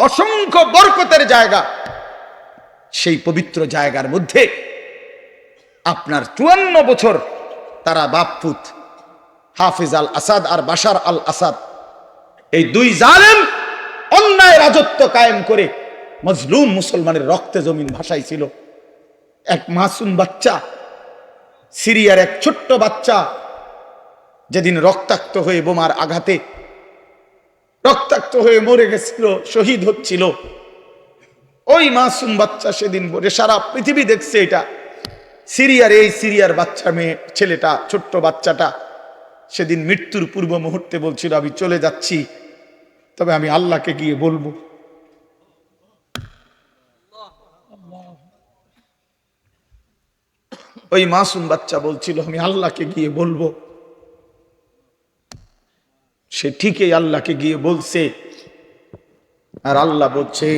অসংখ্য বরকতের জায়গা, সেই পবিত্র জায়গার মধ্যে আপনার 54 বছর তারা বাপপুত হাফিজ আল আসাদ আর বাশার আল আসাদ, এই দুই জালেম অন্যায় রাজত্ব কায়েম করে মজলুম মুসলমানের রক্তে জমিন ভাসাইছিল। এক মাসুম বাচ্চা, সিরিয়ার এক ছোট্ট বাচ্চা যেদিন রক্তাক্ত হয়ে বোমার আঘাতে রক্তাক্ত হয়ে মরে গেছিল, শহীদ হচ্ছিল, ওই মাসুম বাচ্চা সেদিন বলে সারা পৃথিবী দেখছে এটা সিরিয়ার বাচ্চা মেয়ে ছেলেটা, ছোট্ট বাচ্চাটা সেদিন মৃত্যুর পূর্ব মুহূর্তে বলছিল, আমি চলে যাচ্ছি, তবে আমি আল্লাহকে গিয়ে বলবো। ওই মাসুম বাচ্চা বলছিল, আমি আল্লাহকে গিয়ে বলবো। সে ঠিকই আল্লাহকে গিয়ে বলছে, আর আল্লাহ বলছে,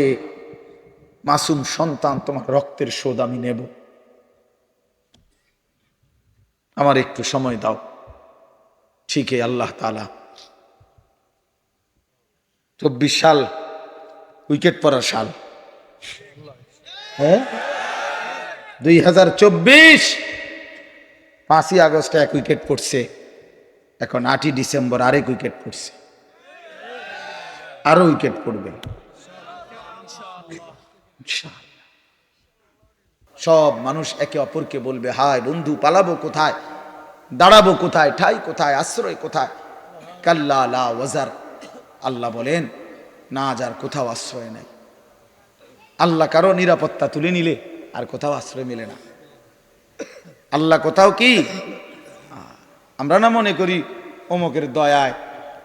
মাসুম সন্তান, তোমার রক্তের শোধ আমি নেব, আমার একটু সময় দাও। ঠিকই আল্লাহ তাআলা 24 সাল উইকেট পড়ার সাল, হ্যাঁ 2024 5ই আগস্টে 1 উইকেট পড়ছে, এখন 8ই ডিসেম্বর আরেক উইকেট পড়ছে, আরো উইকেট পড়বে। সব মানুষ একে অপরকে বলবে, হায় বন্ধু, পালাবো কোথায়, দাঁড়াবো কোথায়, ঠাই কোথায়, আশ্রয় কোথায়? কাল্লা লা ওয়াজার, আল্লাহ বলেন না, যার কোথাও আশ্রয় নাই। আল্লাহ কারো নিরাপত্তা তুলে নিলে আর কোথাও আশ্রয় মেলে না। আল্লাহ কোথাও কি, আমরা না মনে করি অমুকের দয়ায়,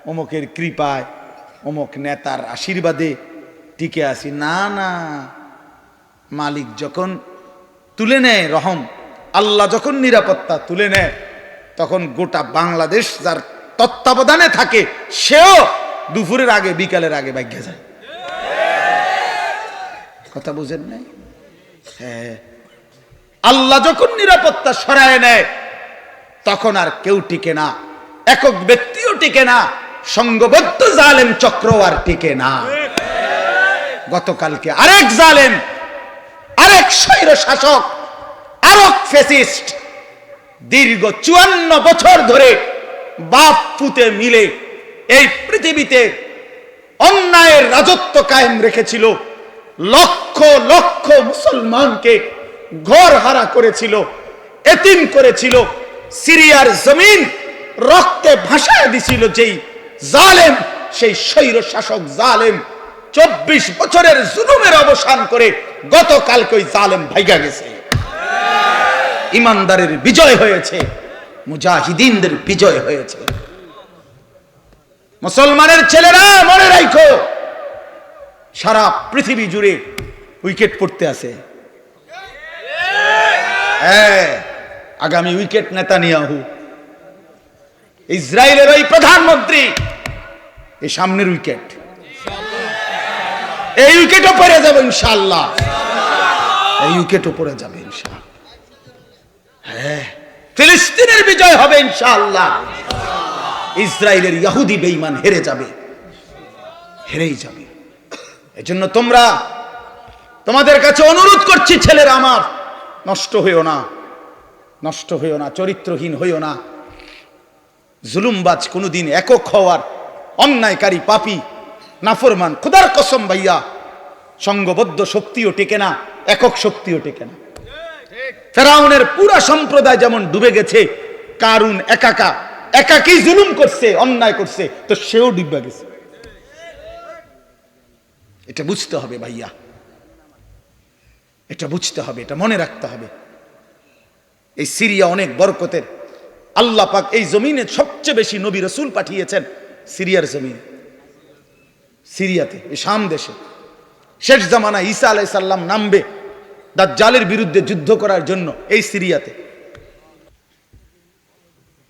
অমুকের কৃপায়, অমুক নেতার আশীর্বাদে টিকে আছি। না না, মালিক যখন তুলে নেয় রহম, আল্লাহ যখন নিরাপত্তা তুলে নেয়, তখন গোটা বাংলাদেশ যার তত্ত্বাবধানে থাকে, সেও দুপুরের আগে বিকালের আগে ভাগ্যে যায়। কথা বুঝেন নাই? হ্যাঁ, আল্লাহ যখন নিরাপত্তা সরায় নেয়, তখন আর কেউ টিকে না, একক ব্যক্তিও টিকে না, সংঘবদ্ধ জালেম চক্র আর টিকে না। গতকালকে আরেক জালেম, আরেক স্বৈর শাসক, আরেক ফ্যাসিস্ট দীর্ঘ 54 বছর ধরে বাপ পুতে মিলে এই পৃথিবীতে অন্যায়ের রাজত্ব কায়েম রেখেছিল, লক্ষ লক্ষ মুসলমানকে ঘর হারা করেছিল, এতিম করেছিল, সিরিয়ার জমিন রক্তে ভাসায় দিছিল। যেই জালেম, সেই স্বৈর শাসক জালেম 24 বছরের জুলুমের অবসান করে গতকালকে ওই জালেম ভাইগা গেছে। ইমানদারের বিজয় হয়েছে, মুজাহিদিনদের বিজয় হয়েছে। মুসলমানের ছেলেরা মনে রাখো, সারা পৃথিবী জুড়ে উইকেট পড়তে আছে। হ্যাঁ, আগামী উইকেট নেতানিয়াহু, ইসরায়েলের ওই প্রধানমন্ত্রী, এই সামনের উইকেট, এই উইকেটও পড়ে যাবে ইনশাআল্লাহ, এই উইকেটও পড়ে যাবে ইনশাআল্লাহ। হ্যাঁ, ফিলিস্তিনের বিজয় হবে ইনশাআল্লাহ, ইসরায়েলের ইহুদি বেঈমান হেরে যাবে, হেরেই যাবে। এজন্য তোমাদের কাছে অনুরোধ করছি, ছেলেরা আমার, নষ্ট হইও না, নষ্ট হইও না, চরিত্রহীন হইও না। জুলুমবাজ কোনোদিন একক হওয়ার, অন্যায়কারী পাপী নাফরমান, খোদার কসম ভাইয়া, সংঘবদ্ধ শক্তিও টেকে না, একক শক্তিও টেকে না। ফেরাউনের পুরা সম্প্রদায় যেমন ডুবে গেছে, কারুন একাকী জুলুম করছে, অন্যায় করছে, তো সেও ডুবে গেছে। এটা বুঝতে হবে ভাইয়া, এটা বুঝতে হবে, এটা মনে রাখতে হবে। এই সিরিয়া অনেক বরকতের, আল্লাহ পাক এই জমিনে সবচেয়ে বেশি নবী রাসূল পাঠিয়েছেন সিরিয়ার জমিনে, সিরিয়াতে, এই শাম দেশে। শেষ জামানায় ঈসা আলাইহিস সালাম নামবে দাজ্জালের বিরুদ্ধে যুদ্ধ করার জন্য এই সিরিয়াতে।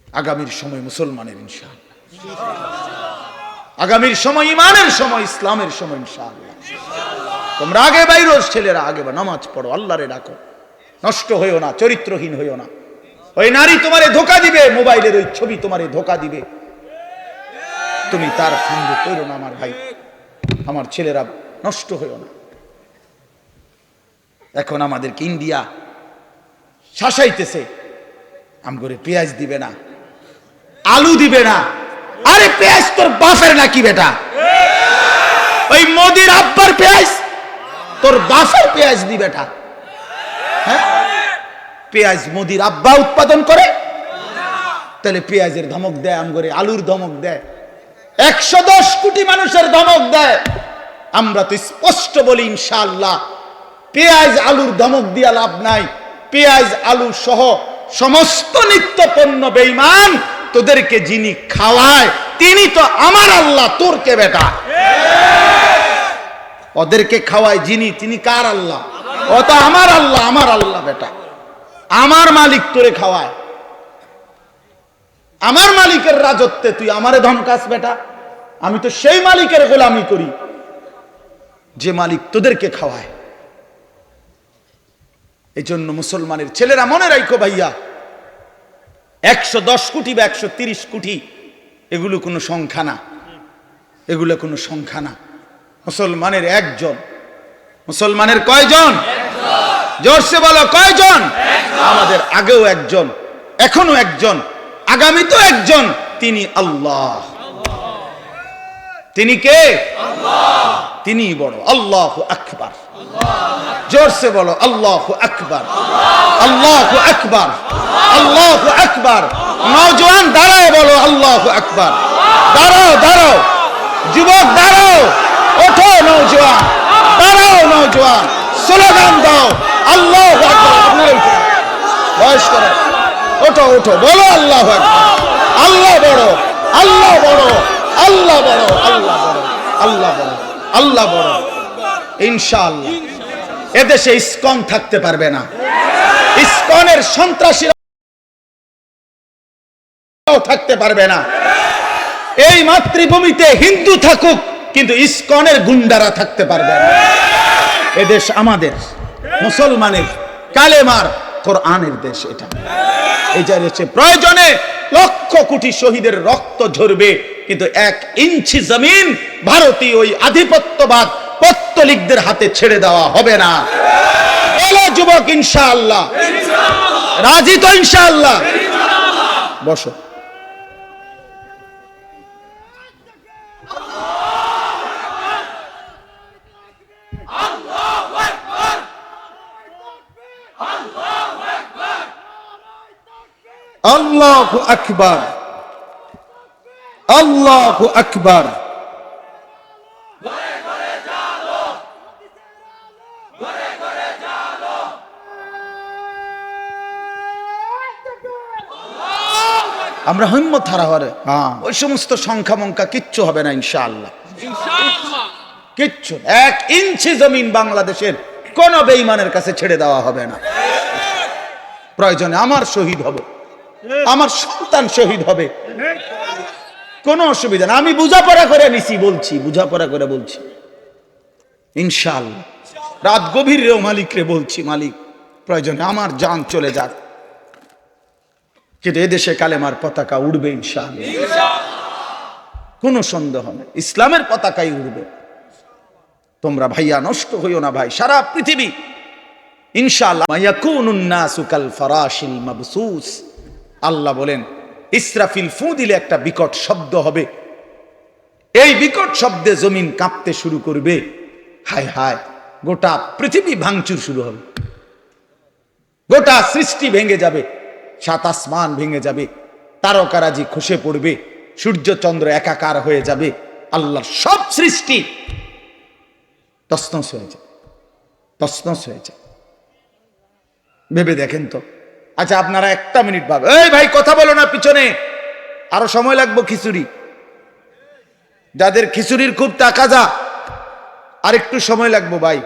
আগামীর সময় মুসলমানের ইনশাআল্লাহ, আগামীর সময় ইমানের সময়, ইসলামের সময় ইনশাআল্লাহ। তোমরা আগে বাইরো, ছেলেরা আগে নামাজ পড়ো, আল্লাহরে ডাকো, নষ্ট হইও না, চরিত্রহীন হইও না। ওই নারী তোমারে ধোঁকা দিবে, মোবাইলের ওই ছবি তোমারে ধোঁকা দিবে, তুমি তার সঙ্গে করো না। আমার ভাই, আমার ছেলেরা নষ্ট হইও না। এখন আমাদেরকে ইন্ডিয়া শাসাইতেছে, আমগরে পেঁয়াজ দিবে না, আলু দিবে না। আরে পেঁয়াজ তোর বাপের নাকি বেটা? ওই মোদির আব্বার পেঁয়াজ তোর বাপের পেঁয়াজ দি বেটা? হ্যাঁ, পেঁয়াজ মোদির আব্বা উৎপাদন করে? তাহলে পেঁয়াজের ধমক দেয়, আমগরে আলুর ধমক দেয়, 110 কোটি মানুষের ধমক দেয়। আমরা তো স্পষ্ট বলি ইনশাআল্লাহ পেঁয়াজ আলুর ধমক দিয়া লাভ নাই। পেঁয়াজ আলু সহ সমস্ত নিত্য পণ্য বেঈমান, তোদেরকে যিনি খাওয়ায় তিনি তো আমার আল্লাহ, তোর কে বেটা? ওদেরকে খাওয়ায় যিনি, তিনি কার আল্লাহ? ও তো আমার আল্লাহ, আমার আল্লাহ বেটা, আমার মালিক তোরে খাওয়ায়। আমার মালিকের রাজত্বে তুই আমারে ধমকাস বেটা? আমি তো সেই মালিকের গোলামি করি যে মালিক তোদেরকে খাওয়ায়। এই জন্য মুসলমানের ছেলেরা মনে রাখো ভাইয়া, 110 কোটি বা 130 কোটি এগুলো কোনো সংখ্যা না, এগুলো কোনো সংখ্যা না। মুসলমানের একজন। মুসলমানের কয়জন? জোরসে বলো কয়জন? আমাদের আগেও একজন, এখনো একজন, আগামী তো একজন, তিনি আল্লাহ। তিনি কে? আল্লাহ। তিনি বড়। আল্লাহু আকবার। জোরসে বলো আল্লাহু আকবার, আল্লাহু আকবার, আল্লাহু আকবার। নওজোয়ান দাঁড়াও, বলো আল্লাহু আকবার। দাঁড়াও, দাঁড়াও যুবক, দাঁড়াও, ওঠো নওজোয়ান, দাঁড়াও নওজোয়ান, স্লোগান দাও আল্লাহু আকবার। আপনারা উঠুন, বয়স করো, ওঠো ওঠো, বলো আল্লাহু আকবার। আল্লাহ বড়, আল্লাহ বড়, আল্লাহ বড়, আল্লাহ বড়, আল্লাহ বড়, আল্লাহ বড়। ইনশাআল্লাহ এদেশে ইসকন থাকতে পারবে না। ইসকনের সন্ত্রাসীরা থাকতে পারবে না। এই মাতৃভূমিতে হিন্দু থাকুক, কিন্তু ইসকনের গুন্ডারা থাকতে পারবে না। এদেশ আমাদের, মুসলমানের, কালেমার, কোরআনের দেশ। এটা এই যে প্রয়োজনে লক্ষ কোটি শহীদের রক্ত ঝরবে, কিন্তু 1 ইঞ্চি জমিন ভারতীয় ওই আধিপত্যবাদ পত্তলিকদের হাতে ছেড়ে দেওয়া হবে না। বলো যুবক ইনশাআল্লাহ, রাজি তো ইনশাআল্লাহ? বসো। আল্লাহু আকবার, আল্লাহু আকবার। আমরা হিম্মত হারা হরে, ওই সমস্ত সংখ্যা মঙ্কা কিচ্ছু হবে না ইনশাআল্লাহ, কিচ্ছু। 1 ইঞ্চি জমিন বাংলাদেশের কোন বেঈমানের কাছে ছেড়ে দেওয়া হবে না। প্রয়োজনে আমার শহীদ হবে, আমার সন্তান শহীদ হবে, কোনো অসুবিধা না। আমি বুঝাপড়া করে নিছি, বলছি, বুঝাপড়া করে বলছি ইনশাআল্লাহ। রাত গভীরেও মালিকরে বলছি, মালিক প্রয়োজনে আমার জান চলে যাক, কিন্তু এদেশে কালেমার পতাকা উড়বে ইনশাআল্লাহ, কোনো সন্দেহ নেই, ইসলামের পতাকাই উড়বে। তোমরা ভাইয়া নষ্ট হইও না ভাই, সারা পৃথিবী ইনশাআল্লাহ ইয়াকুনুন নাসু কাল ফারাশিল মাবসুস। আল্লাহ বলেন ইসরাফিল ফু দিলে একটা বিকট শব্দ হবে, এই বিকট শব্দে জমিন কাঁপতে শুরু করবে। হায় হায়, গোটা পৃথিবী ভাঙচুর শুরু হবে, গোটা সৃষ্টি ভেঙে যাবে, 7 আসমান ভেঙে যাবে, তারকারাজি খসে পড়বে, সূর্য চন্দ্র একাকার হয়ে যাবে, আল্লাহর সব সৃষ্টি তছনছ হয়ে যাবে, তছনছ হয়ে যাবে। ভেবে দেখেন তো। আচ্ছা আপনারা 1 মিনিট ভাবে, এই ভাই কথা বলো না, পিছনে আরো সময় লাগবে খিচুড়ি, যাদের খিচুড়ির খুব তাকাজা আর একটু সময় লাগবে ভাই।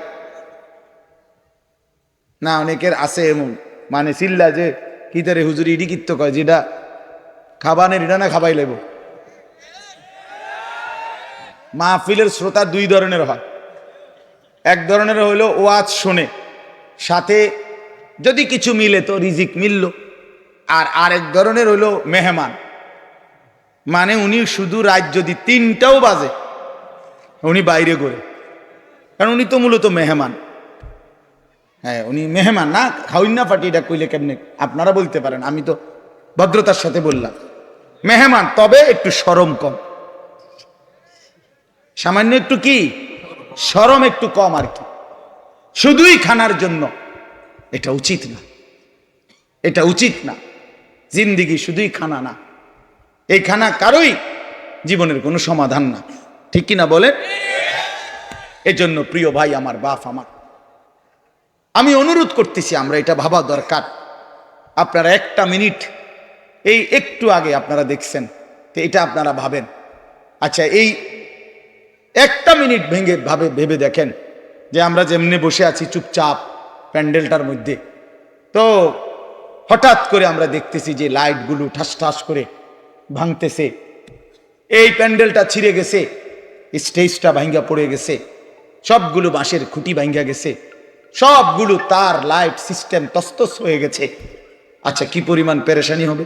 না অনেকের আছে এমন, মানে চিল্লা যে কি তারে হুজুরি ইডি কিত্ত কয়, যেটা খাবানের এটা না খাবাই লেব। মাহফিলের শ্রোতা 2 ধরনের হয়, এক ধরনের হইলো ওয়াজ শোনে, সাথে যদি কিছু মিলে তো রিজিক মিলল, আর আরেক ধরনের হইলো মেহমান, মানে উনি শুধু রাত যদি 3টাও বাজে উনি বাইরে করে, কারণ উনি তো মূলত মেহমান। হ্যাঁ, উনি মেহমান না, খাউন না পাটি, এটা কইলে কেমনে আপনারা বলতে পারেন, আমি তো ভদ্রতার সাথে বললাম মেহমান, তবে একটু শরম কম, সামান্য একটু কি শরম একটু কম আর কি, শুধুই খানার জন্য। এটা উচিত না, এটা উচিত না। জিন্দিগি শুধুই খানা না, এই খানা কারোই জীবনের কোনো সমাধান না, ঠিক কিনা বলেন? এজন্য প্রিয় ভাই আমার, বাপ আমার, আমি অনুরোধ করতেছি, আমরা এটা ভাবা দরকার। আপনারা একটা মিনিট, এই একটু আগে আপনারা দেখছেন, তো এটা আপনারা ভাবেন, আচ্ছা এই একটা মিনিট ভেবে দেখেন যে আমরা যেমনি বসে আছি চুপচাপ প্যান্ডেলটার মধ্যে, তো হঠাৎ করে আমরা দেখতেছি যে লাইটগুলো ঠাস ঠাস করে ভাঙতেছে, এই প্যান্ডেলটা ছিঁড়ে গেছে, স্টেজটা ভাঙ্গা পড়ে গেছে, সবগুলো বাঁশের খুঁটি ভাঙ্গা গেছে, সবগুলো তার লাইট সিস্টেম তস্তস হয়ে গেছে। আচ্ছা কি পরিমাণ পেরেশানি হবে,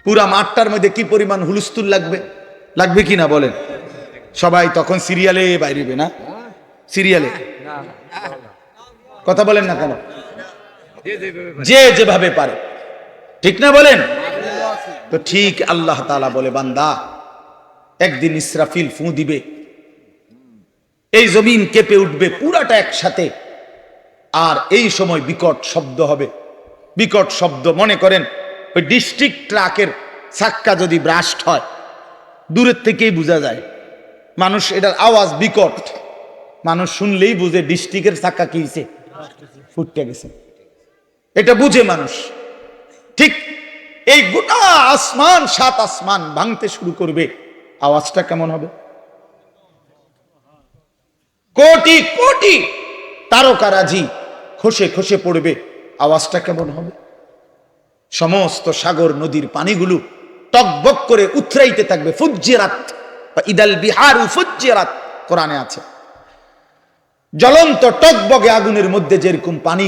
পুরা মাঠটার মধ্যে কি পরিমাণ হুলস্থুল লাগবে, লাগবে কি না বলেন? সবাই তখন সিরিয়ালে বাইরেবে না, সিরিয়ালে, কথা বলেন না কেন, যে যেভাবে পারে, ঠিক না বলেন? তো ঠিক আল্লাহ তাআলা বলে, বান্দা একদিন ইসরাফিল ফু দিবে, এই জমিন কেঁপে উঠবে পুরাটা একসাথে, আর এই সময় বিকট শব্দ হবে। বিকট শব্দ মনে করেন ওই ডিস্ট্রিক্ট ট্রাকের চাক্কা যদি ব্রাস্ট হয়, দূরের থেকেই বোঝা যায়, মানুষ এটার আওয়াজ বিকট, মানুষ শুনলেই বুঝে ডিস্ট্রিক্টের চাক্কা কি হয়েছে, ফুটতে গেছে, এটা বুঝে মানুষ। ঠিক এই গোটা আসমান, 7 আসমান ভাঙতে শুরু করবে, আওয়াজটা কেমন হবে? কোটি কোটি তারকারাজি খসে খসে পড়বে, আওয়াজটা কেমন হবে? সমস্ত সাগর নদীর পানিগুলো টকবক করে উথরাইতে থাকবে, ফুজ্জিরাত বা ইদাল বিহারু ফুজ্জিরাত কোরআনে আছে। জ্বলন্ত টকবগে আগুনের মধ্যে যেরকম পানি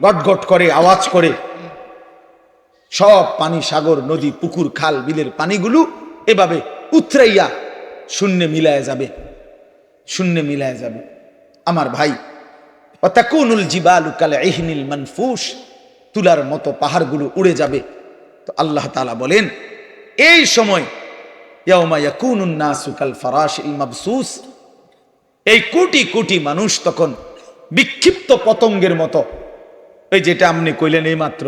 গটগট করে আওয়াজ করে, সব পানি, সাগর নদী পুকুর খাল বিলের পানিগুলো এভাবে উথরাইয়া শূন্যে মিলায় যাবে, শূন্যে মিলায় যাবে। আমার ভাই, ওয়াতাকুনুল জিবালু কাল ইহনিল মানফুস, তুলার মতো পাহাড়গুলো উড়ে যাবে। তো আল্লাহ তাআলা বলেন এই সময় ইয়াউমা ইয়াকুনুন নাসু কাল ফারাশিল মাবসুস, এই কোটি কোটি মানুষ তখন বিক্ষিপ্ত পতঙ্গের মতো, এই যেটা আপনি কইলেন এই মাত্র,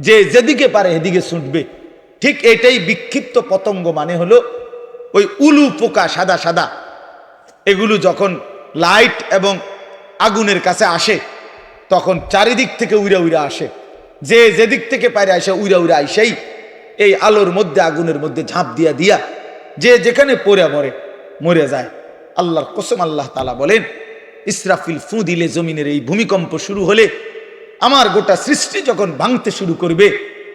যে যেদিকে পারে এদিকে ছুটবে, ঠিক এটাই বিক্ষিপ্ত পতঙ্গ মানে হলো ওই উলু পোকা সাদা সাদা, এগুলো যখন লাইট এবং আগুনের কাছে আসে তখন চারিদিক থেকে উইরা উইরা আসে, যে যেদিক থেকে পারে আসে উইরা উইরা আইসেই এই আলোর মধ্যে আগুনের মধ্যে ঝাঁপ দিয়া দিয়া যে যেখানে পড়ে মরে মরে যায়। আল্লাহর কসম, আল্লাহ তাআলা বলেন ইসরাফিল ফু দিলে, জমিনের এই ভূমিকম্প শুরু হলে, আমার গোটা সৃষ্টি যখন ভাঙতে শুরু করবে,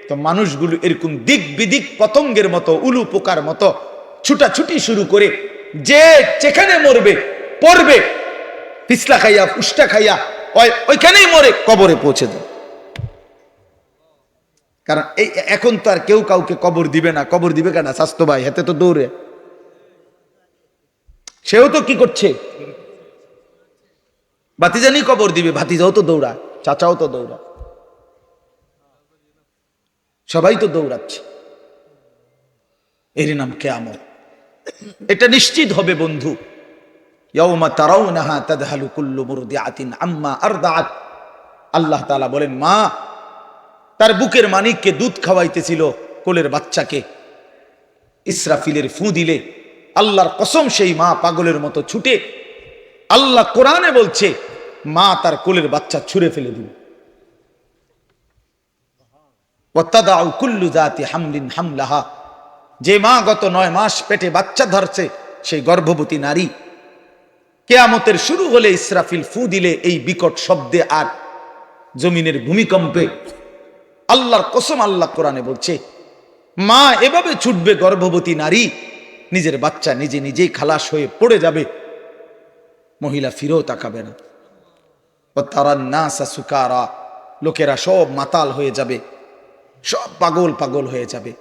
তো মানুষগুলো এরকম দিক বিদিক পতঙ্গের মতো, উলু পোকার মতো ছুটাছুটি শুরু করে, যে যেখানে মরবে পড়বে, পিছলা খাইয়া পুষ্টা খাইয়া ওইখানেই মরে কবরে পৌঁছে দেয়। কারণ এই এখন তো আর কেউ কাউকে কবর দিবে না, কবর দিবে কেন? স্বাস্থ্য ভাই হাতে তো দৌড়ে, সেও তো কি করছে, ভাতিজানি কবর দিবে, ভাতিজাও তো দৌড়ায়, চাচাও তো দৌড়ায়, সবাই তো দৌড়াচ্ছে, এর নাম কিয়ামত। এটা নিশ্চিত হবে বন্ধু। ইয়াউমা তারাউনাহা তাদহালু কুল্লু মুরদিআতিন আম্মা আরদাআত, আল্লাহ তাআলা বলেন মা তার বুকের মানিককে দুধ খাওয়াইতেছিল, কোলের বাচ্চাকে, ইসরাফিলের ফু দিলে আল্লাহর কসম সেই মা পাগলের মতো ছুটে, আল্লাহ কোরআনে বলছে মা তার কোলের বাচ্চা ছুঁড়ে ফেলে দিবে। ওয়াতাদাউ কুল্লু যাতি হামলিন হামলাহা, যে মা গত 9 মাস পেটে বাচ্চা ধরছে, সেই গর্ভবতী নারী কিয়ামতের শুরু হলে ইসরাফিল ফু দিলে এই বিকট শব্দে আর জমিনের ভূমিকম্পে, আল্লাহর কসম আল্লাহ কোরআনে বলছে মা এভাবে ছুটবে, গর্ভবতী নারী নিজের বাচ্চা নিজে নিজেই খালাস হয়ে পড়ে যাবে, মহিলা ফিরেও তাকাবে না। তারান নাসা সুকারা, লোকেরা সব মাতাল হয়ে যাবে, সব পাগল পাগল হয়ে যাবে।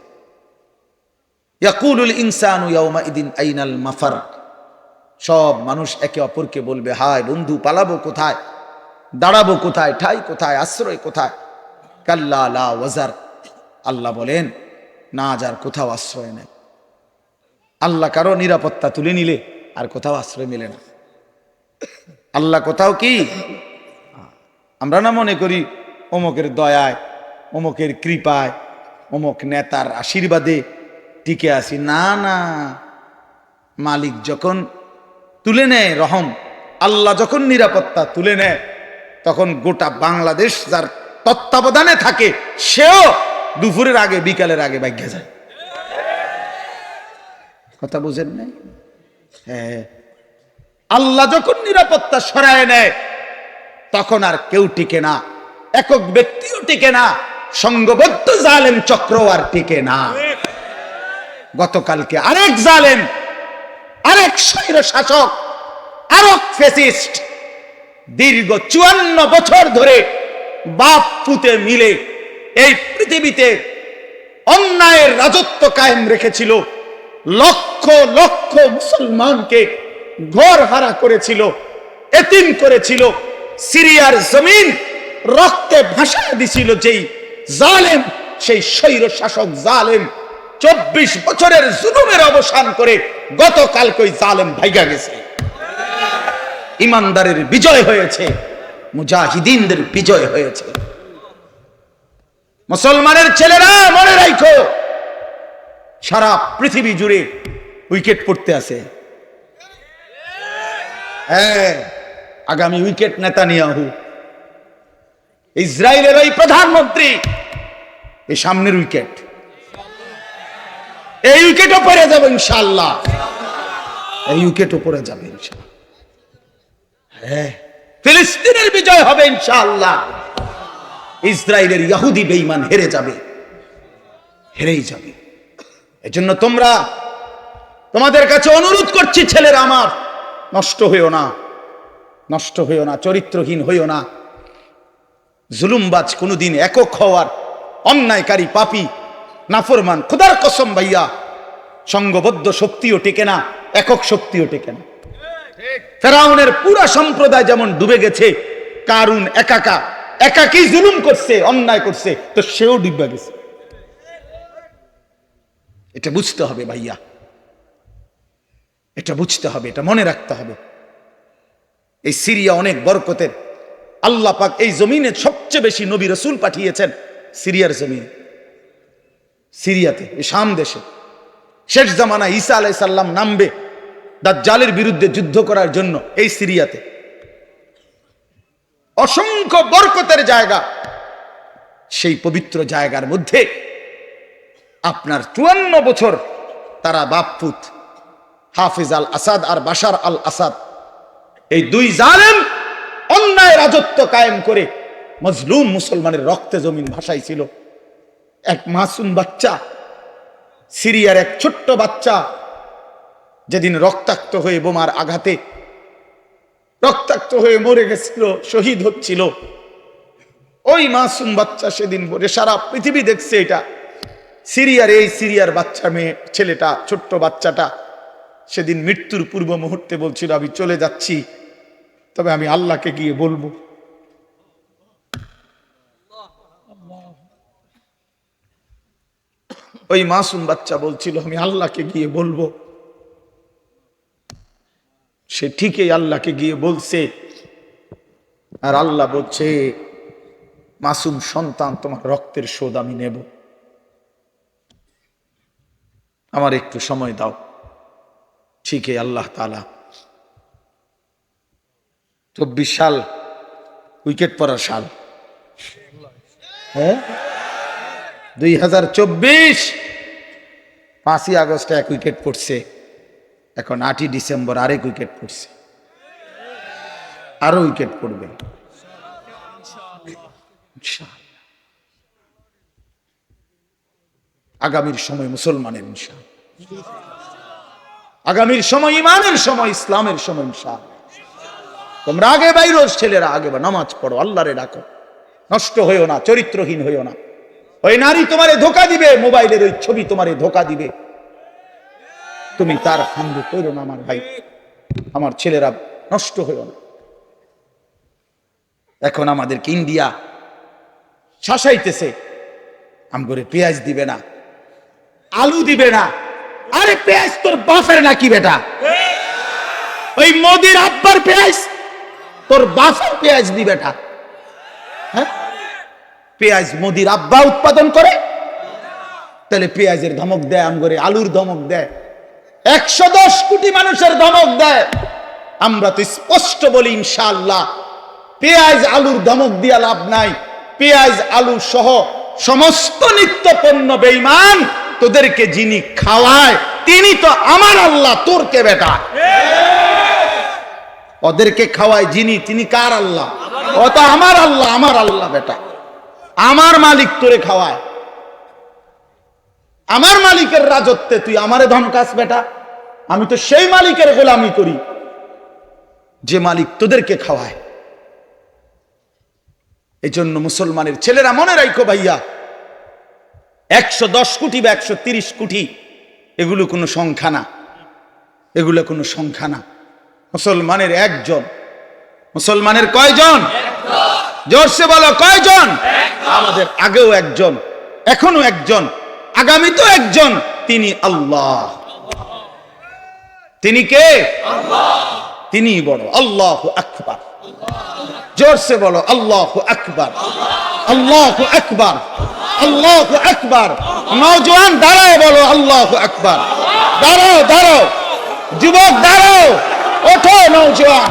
ইয়াকুলুল ইনসানু ইয়াউমা ইদিন আইনাল মাফার, সব মানুষ একে অপরকে বলবে, হায় বন্ধু, পালাবো কোথায়, দাঁড়াবো কোথায়, ঠাই কোথায়, আশ্রয় কোথায়? কাল্লা লা ওয়াজার। আল্লাহ বলেন, না যার কোথাও আশ্রয় নেই। আল্লাহ কারো নিরাপত্তা তুলে নিলে আর কোথাও আশ্রয় মেলে না। আল্লাহ কোথাও কি, আমরা না মনে করি অমুকের দয়ায়, অমুকের কৃপায়, অমুক নেতার আশীর্বাদে টিকে আছি। না না, মালিক যখন তুলে নেয় রহম, আল্লাহ যখন নিরাপত্তা তুলে নেয়, তখন গোটা বাংলাদেশ যার তত্ত্বাবধানে থাকে সেও দুপুরের আগে বিকালের আগে ভাগ্যে যায়। কথা বুঝেন নাই? হ্যাঁ, আল্লাহ যখন নিরাপত্তা সরায় নেয় তখন আর কেউ টিকে না, একক ব্যক্তিও টিকে না, সংঘবদ্ধ জালেম চক্র আর টিকে না। গতকালকে আরেক জালেম, আরেক স্বৈর শাসক, আরেক ফ্যাসিস্ট দীর্ঘ 54 বছর ধরে বাপ পুতে মিলে এই পৃথিবীতে অন্যায়ের রাজত্ব কায়েম রেখেছিল। লক্ষ লক্ষ মুসলমানকে ঘর হারা করেছিল, এতিম করেছিল, সিরিয়ার জমিন রক্তে ভাসায় দিছিল। যেই জালেম, সেই স্বৈর শাসক জালেম 24 বছরের জুলুমের অবসান করে গতকালকে ওই জালেম ভাইগা গেছে। ইমানদারের বিজয় হয়েছে, মুজাহিদিনদের বিজয় হয়েছে। মুসলমানের ছেলেরা মনে রাখো, সারা পৃথিবী জুড়ে উইকেট পড়তে আছে। হ্যাঁ, আগামী উইকেট নেতানিয়াহু, ইসরায়েলের ওই প্রধানমন্ত্রী, এই সামনের উইকেট, এই উইকেটও পড়ে যাবে ইনশাআল্লাহ, এই উইকেটও পড়ে যাবে ইনশাআল্লাহ। হ্যাঁ, ফিলিস্তিনের বিজয় হবে ইনশাআল্লাহ। ইসরায়েলের ইহুদি বেঈমান হেরে যাবে, হেরেই যাবে। এজন্য তোমাদের কাছে অনুরোধ করছি, ছেলেরা আমার, নষ্ট হইও না, নষ্ট হইও না, চরিত্রহীন হইও না। জুলুমবাজ কোনোদিন একক হওয়ার, অন্যায়কারী পাপী নাফরমান, খোদার কসম ভাইয়া, সংঘবদ্ধ শক্তিও টেকে না, একক শক্তিও টেকে না। ফেরাউনের পুরা সম্প্রদায় যেমন ডুবে গেছে, কারুন একাকী জুলুম করছে, অন্যায় করছে, তো সেও ডুবে গেছে। এটা বুঝতে হবে ভাইয়া, এটা বুঝতে হবে, এটা মনে রাখতে হবে। এই সিরিয়া অনেক বরকতের। আল্লাহ পাক এই জমিনে সবচেয়ে বেশি নবী রাসূল পাঠিয়েছেন সিরিয়ার জমিনে, সিরিয়াতে, এই শাম দেশে। শেষ জামানা ঈসা আলাইহিস সালাম নামবে দাজ্জালের বিরুদ্ধে যুদ্ধ করার জন্য এই সিরিয়াতে। অসংখ্য বরকতের জায়গা। সেই পবিত্র জায়গার মধ্যে আপনার 54 বছর তারা বাপপুত হাফিজ আল আসাদ আর বাশার আল আসাদ, এই দুই জালেম অন্যায় রাজত্ব কায়েম করে মজলুম মুসলমানের রক্তে জমিন ভাসাইছিল। এক মাসুম বাচ্চা, সিরিয়ার এক ছোট্ট বাচ্চা, যেদিন রক্তাক্ত হয়ে বোমার আঘাতে রক্তাক্ত হয়ে মরে গেছিল, শহীদ হচ্ছিল, ওই মাসুম বাচ্চা সেদিন বলে সারা পৃথিবী দেখছে এটা। সিরিয়ার বাচ্চা মেয়ে ছেলেটা, ছোট্ট বাচ্চাটা সেদিন মৃত্যুর পূর্ব মুহূর্তে বলছিল, আমি চলে যাচ্ছি, তবে আমি আল্লাহকে গিয়ে বলবো। ওই মাসুম বাচ্চা বলছিল, আমি আল্লাহকে গিয়ে বলবো। সে ঠিকই আল্লাহকে গিয়ে বলছে, আর আল্লাহ বলছে, মাসুম সন্তান, তোমার রক্তের শোধ আমি নেব, আমার একটু সময় দাও। ঠিকই আল্লাহ তাআলা 24 সাল উইকেট পড়ার সাল, হ্যাঁ 2024 5ই আগস্টে এক উইকেট পড়ছে, এখন 8ই ডিসেম্বর আরেক উইকেট পড়ছে, আরো উইকেট পড়বে আগামীর সময় মুসলমানের ইনশাআল্লাহ, আগামীর সময় ইমানের সময়, ইসলামের সময় ইনশাআল্লাহ। তোমরা আগে বাইরো, ছেলেরা আগে বা নামাজ পড়ো, আল্লাহরে ডাকো, নষ্ট হইও না, চরিত্রহীন হইও না। ওই নারী তোমারে ধোকা দিবে, মোবাইলের ওই ছবি তোমারে ধোকা দিবে, তুমি তার সঙ্গে করো না আমার ভাই। আমার ছেলেরা নষ্ট হইও না। এখন আমাদেরকে ইন্ডিয়া শাসাইতেছে, আমগরে পেঁয়াজ দিবে না, আলু দিবে না। আরে পেঁয়াজ তোর বাপের নাকি বেটা? ওই মোদির আব্বার পেঁয়াজ তোর বাপের পেঁয়াজ দি বেটা? হ্যাঁ, পেঁয়াজ মোদির আব্বা উৎপাদন করে, তাহলে পেঁয়াজের ধমক দেয়, আমগরে আলুর ধমক দেয়, 110 কোটি মানুষের ধমক দেয়। আমরা তো স্পষ্ট বলি ইনশাআল্লাহ, পেঁয়াজ আলুর ধমক দিয়া লাভ নাই। পেঁয়াজ আলু সহ সমস্ত নিত্য পণ্য বেঈমান, তোদেরকে যিনি খাওয়ায় তিনি তো আমার আল্লাহ, তোর কে বেটা? ওদেরকে খাওয়ায় যিনি, তিনি কার আল্লাহ? ও তো আমার আল্লাহ, আমার আল্লাহ বেটা, আমার মালিক তোরে খাওয়ায়। আমার মালিকের রাজত্বে তুই আমারে ধমকাস বেটা? আমি তো সেই মালিকের গোলামি করি যে মালিক তোদেরকে খাওয়ায়। এই জন্য মুসলমানের ছেলেরা মনে রাখো ভাইয়া, 110 কোটি বা 130 কোটি এগুলো কোনো সংখ্যা না, এগুলো কোনো সংখ্যা না। মুসলমানের একজন। মুসলমানের কয়জন? জোরসে বলো, কয়জন? আমাদের আগেও একজন, এখনো একজন, আগামী তো একজন, তিনি আল্লাহ। তিনি কে? তিনি বড়। আল্লাহু আকবার। জোরসে বলো আল্লাহু আকবার, আল্লাহু আকবার, আল্লাহু আকবার। নওজোয়ান দাঁড়াও, বলো আল্লাহু আকবার। দাঁড়াও, দাঁড়াও যুবক, দাঁড়াও, ওঠো নওজোয়ান,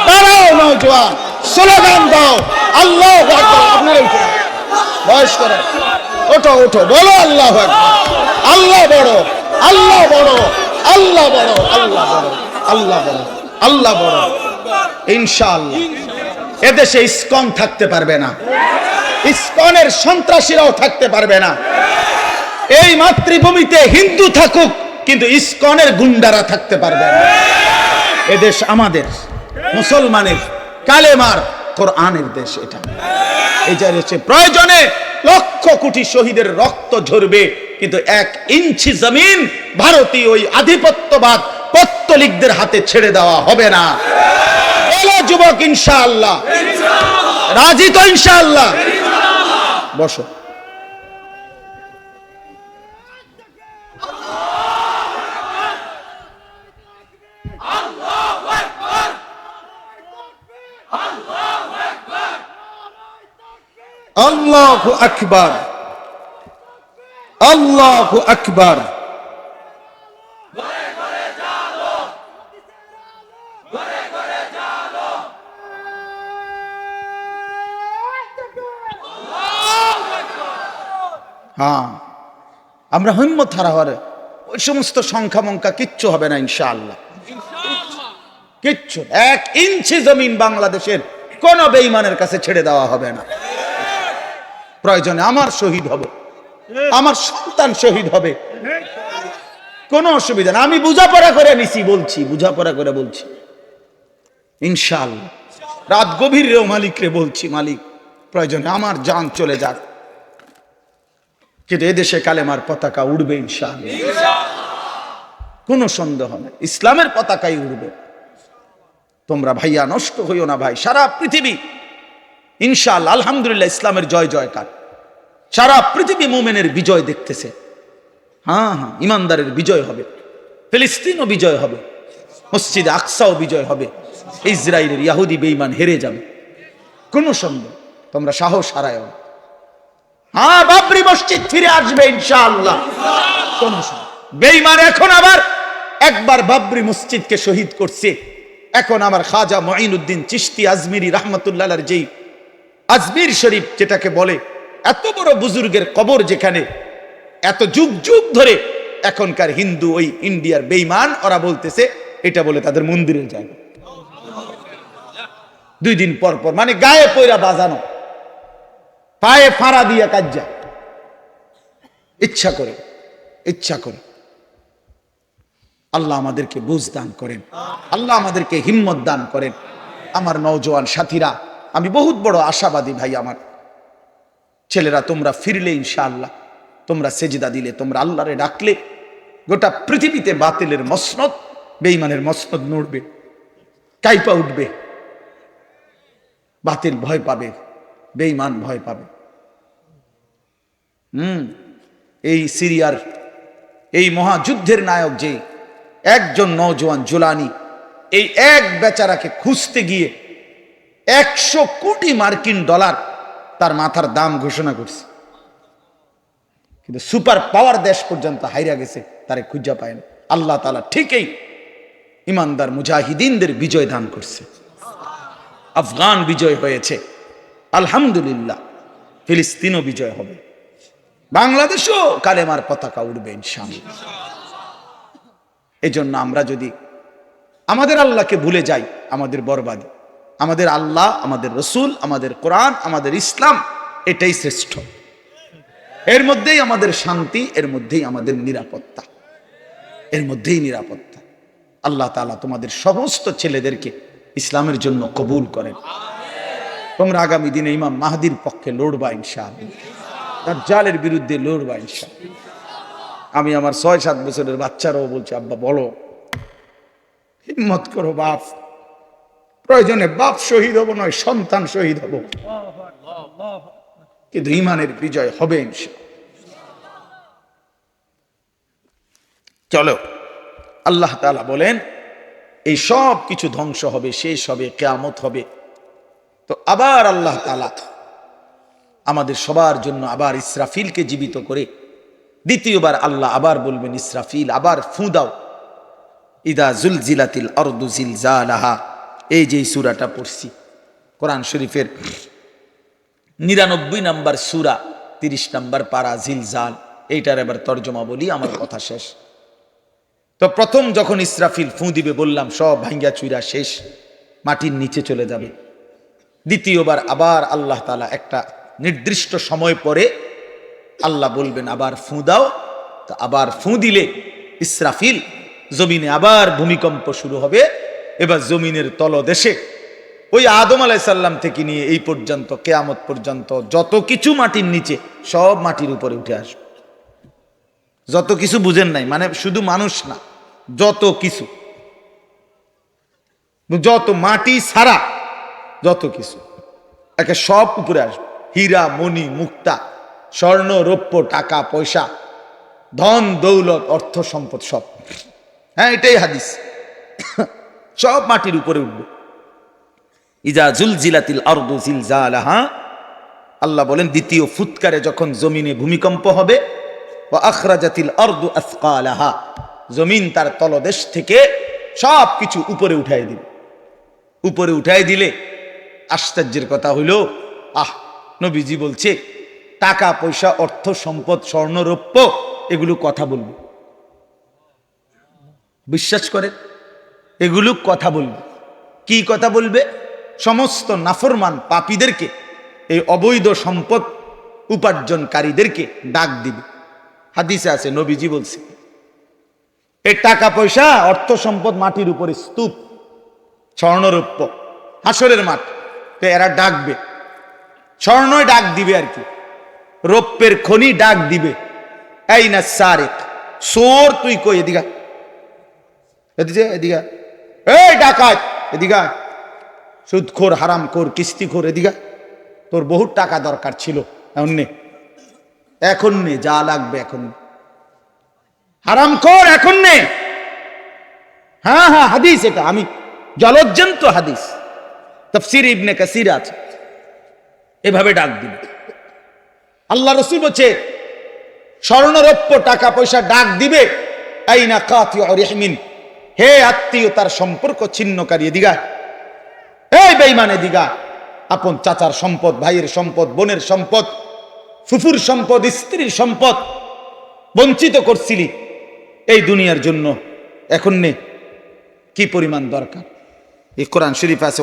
দাঁড়াও নওজোয়ান, স্লোগান দাও আল্লাহু আকবার। আপনারা উঠুন, বয়স করে ওঠো, ওঠো, বলো আল্লাহু আকবার। আল্লাহ বড়, আল্লাহ বড়, আল্লাহ বড়, আল্লাহ বড়, আল্লাহ বড়, আল্লাহ বড়। ইনশাআল্লাহ এদেশে ইসকন থাকতে পারবে না, ইসকনের সন্ত্রাসীরাও থাকতে পারবে না। এই মাতৃভূমিতে হিন্দু থাকুক, কিন্তু ইসকনের গুন্ডারা থাকতে পারবে না। এদেশ আমাদের, মুসলমানের, কালেমার, কোরআনের দেশ। এটা এই যে প্রয়োজনে লক্ষ কোটি শহীদের রক্ত ঝরবে, কিন্তু 1 ইঞ্চি জমিন ভারতীয় ওই আধিপত্যবাদ পত্তলিকদের হাতে ছেড়ে দেওয়া হবে না। বলো যুবক ইনশাআল্লাহ, রাজি তো ইনশাআল্লাহ? বসো। আল্লাহু আকবার, আল্লাহু আকবার। হ্যাঁ, আমরা হিম্মত হারা হরে ওই সমস্ত সংখ্যা মঙ্কা কিচ্ছু হবে না ইনশাআল্লাহ, কিচ্ছু। 1 ইঞ্চি জমিন বাংলাদেশের কোন বেঈমানের কাছে ছেড়ে দেওয়া হবে না। প্রয়োজনে আমার শহীদ হবে, আমার সন্তান শহীদ হবে, কোনো অসুবিধা না। আমি বুঝাপড়া করে নিছি, বলছি বুঝাপড়া করে বলছি ইনশাআল্লাহ। রাত গভীরেও মালিকরে বলছি, মালিক প্রয়োজনে আমার জান চলে যাক, কিন্তু এদেশে কালেমার পতাকা উড়বে ইনশাআল্লাহ, কোনো সন্দেহ নেই, ইসলামের পতাকাই উড়বে। তোমরা ভাইয়া নষ্ট হইও না ভাই। সারা পৃথিবী ইনশাআল্লাহ আলহামদুলিল্লাহ ইসলামের জয় জয়কার, সারা পৃথিবী মুমিনের বিজয় দেখতেছে। হ্যাঁ হ্যাঁ, ইমানদারের বিজয় হবে, ফিলিস্তিনও বিজয় হবে, মসজিদে আকসাও বিজয় হবে, ইসরায়েলের ইহুদি বেঈমান হেরে যাবে, কোনো সন্দেহ। তোমরা সাহস হারায়ও না। হ্যাঁ, বাবরি মসজিদ ফিরে আসবে ইনশাআল্লাহ, কোনো সন্দেহ। বেঈমান এখন আবার একবার বাবরি মসজিদকে শহীদ করছে, এখন আমার খাজা মুঈনুদ্দিন চিশতি আজমিরি রাহমাতুল্লাহ আলাইহির যেই আজমির শরীফ যেটাকে বলে, এত বড় বুজুর্গের কবর যেখানে এত যুগ যুগ ধরে, এখনকার হিন্দু ওই ইন্ডিয়ার বেঈমান ওরা বলতেছে এটা বলে তাদের মন্দিরের জায়গা। 2 দিন পর পর মানে গায়ে পয়রা বাজানো, পায়ে ফাঁড়া দিয়া কাজ্জা, ইচ্ছা করে, ইচ্ছা করে। আল্লাহ আমাদেরকে বুঝ দান করেন, আল্লাহ আমাদেরকে হিম্মত দান করেন। আমার নওজোয়ান সাথীরা, আমি বহুত বড় আশাবাদী ভাই। আমার ছেলেরা, তোমরা ফিরলে ইনশাআল্লাহ, তোমরা সেজদা দিলে, তোমরা আল্লাহরে ডাকলে, গোটা পৃথিবীতে বাতিলের মসনদ, বেঈমানের মসনদ নড়বে। কাইপা উঠবে, বাতিল ভয় পাবে, বেঈমান ভয় পাবে। এই সিরিয়ার এই মহাযুদ্ধের নায়ক যে একজন নওজোয়ান জুলানি, এই এক বেচারাকে খুঁজতে গিয়ে 100 কোটি মার্কিন ডলার তার মাথার দাম ঘোষণা করছে, কিন্তু সুপার পাওয়ার দেশ পর্যন্ত হাইরা গেছে, তারে খুঁজা পায় না। আল্লাহ তাআলা ঠিকই ইমানদার মুজাহিদিনদের বিজয় দান করছে। আফগান বিজয় হয়েছে, আলহামদুলিল্লাহ। ফিলিস্তিনও বিজয় হবে, বাংলাদেশও কালেমার পতাকা উঠবে ইনশাআল্লাহ। এই জন্য আমরা যদি আমাদের আল্লাহকে ভুলে যাই, আমাদের বরবাদ। আমাদের আল্লাহ, আমাদের রসুল, আমাদের কোরআন, আমাদের ইসলাম, এটাই শ্রেষ্ঠ। এর মধ্যেই আমাদের শান্তি, এর মধ্যেই আমাদের নিরাপত্তা, এর মধ্যেই নিরাপত্তা। আল্লাহ তাআলা তোমাদের সমস্ত ছেলেদেরকে ইসলামের জন্য কবুল করেন। তোমরা আগামী দিনে ইমাম মাহদির পক্ষে লড়বা ইনশাআল্লাহ, দাজ্জালের বিরুদ্ধে লড়বা ইনশাআল্লাহ। আমি আমার 6-7 বছরের বাচ্চারাও বলছি, আব্বা বলো, হিম্মত করো বাপ, প্রয়োজনে বাপ শহীদ হব নয় সন্তান শহীদ হব, কিন্তু ইমানের বিজয় হবে ইনশাআল্লাহ। চলো, আল্লাহ তাআলা বলেন এই সব কিছু ধ্বংস হবে, শেষ হবে, কিয়ামত হবে। তো আবার আল্লাহ তাআলা আমাদের সবার জন্য আবার ইসরাফিলকে জীবিত করে দ্বিতীয়বার আল্লাহ আবার বলবেন, ইসরাফিল আবার ফু দাও। ইদা জুলজিলাতিল আরদু জিলজালাহা, এই যে সূরাটা পড়ছি কোরআন শরীফের 99 নম্বর সূরা 30 নম্বর পারা, জিলজাল। এইটার এবার তর্জমা বলি, আমার কথা শেষ। তো প্রথম যখন ইসরাফিল ফু দিবে বললাম সব ভাঙ্গা চুইরা শেষ, মাটির নিচে চলে যাবে। দ্বিতীয়বার আবার আল্লাহ তাআলা একটা নির্দিষ্ট সময় পরে আল্লাহ বলবেন আবার ফু দাও। তো আবার ফু দিলে ইসরাফিল জমিনে আবার ভূমিকম্প শুরু হবে। এবার জমিনের তলদেশে ওই আদম আলাইহিস সালাম থেকে নিয়ে এই পর্যন্ত কিয়ামত পর্যন্ত যত কিছু মাটির নিচে, সব মাটির উপরে উঠে আসবে। যত কিছু বুঝেন নাই, মানে শুধু মানুষ না, যত কিছু, যত মাটি ছাড়া যত কিছু একে সব উপরে আসবে। হীরা মণি মুক্তা, স্বর্ণ রৌপ্য, টাকা পয়সা, ধন দৌলত, অর্থ সম্পদ, সব। হ্যাঁ, এটাই হাদিস, সব মাটির উপরে উঠবে। ইজা জুলজিলাতিল আরদু জিলজালাহা, আল্লাহ বলেন দ্বিতীয় ফুৎকারে যখন জমিনে ভূমিকম্প হবে, ওয়া আখরাজাতিল আরদু আসকালাহা, জমিন তার তলদেশ থেকে সব কিছু উপরে উঠাই দিবে। উপরে উঠাই দিলে আশ্চর্যের কথা হইল, নবীজি বলছে টাকা পয়সা, অর্থ সম্পদ, স্বর্ণ রৌপ্য, এগুলো কথা বলবে। বিশ্বাস করেন, এগুলো কথা বলবে। কি কথা বলবে? সমস্ত নাফরমান পাপীদেরকে, এই অবৈধ সম্পদ উপার্জনকারীদেরকে ডাক দিবে। হাদিসে আছে, নবীজি বলছে এই টাকা পয়সা, অর্থ সম্পদ মাটির উপরে স্তূপ, স্বর্ণরৌপ্য, হাসরের মাঠ। তো এরা ডাকবে, স্বর্ণই ডাক দিবে আর কি, রৌপ্যের খনি ডাক দিবে, এই না সারেক, সোর তুই কই, এদিকে এদিকে এদিকে, এই ডাকাত এদিকে, সুদখোর, হারামখোর, কিস্তিখোর, এদিকে, তোর বহুত টাকা দরকার ছিল, এখন নে, যা লাগবে এখন নে, হারামখোর এখন নে। হ্যাঁ হ্যাঁ, হাদিস, এটা আমি জলজ্জন্ত হাদিস, তাফসীর ইবনে কাসির আছে, এভাবে ডাক দিবে। আল্লাহ রাসূল বলছে স্বর্ণরৌপ্য টাকা পয়সা ডাক দিবে, আইনা কাতিউ রিহমিন, হে আত্মীয়তার সম্পর্ক ছিন্নকারী, এদিকে, এই বেঈমান এদিকে, আপন চাচার সম্পদ, ভাইয়ের সম্পদ, বোনের সম্পদ, ফুফুর সম্পদ, স্ত্রীর সম্পদ বঞ্চিত করছিলি এই দুনিয়ার জন্য, এখন নে, কি পরিমাণ দরকার। এই কোরআন শরীফ আছে।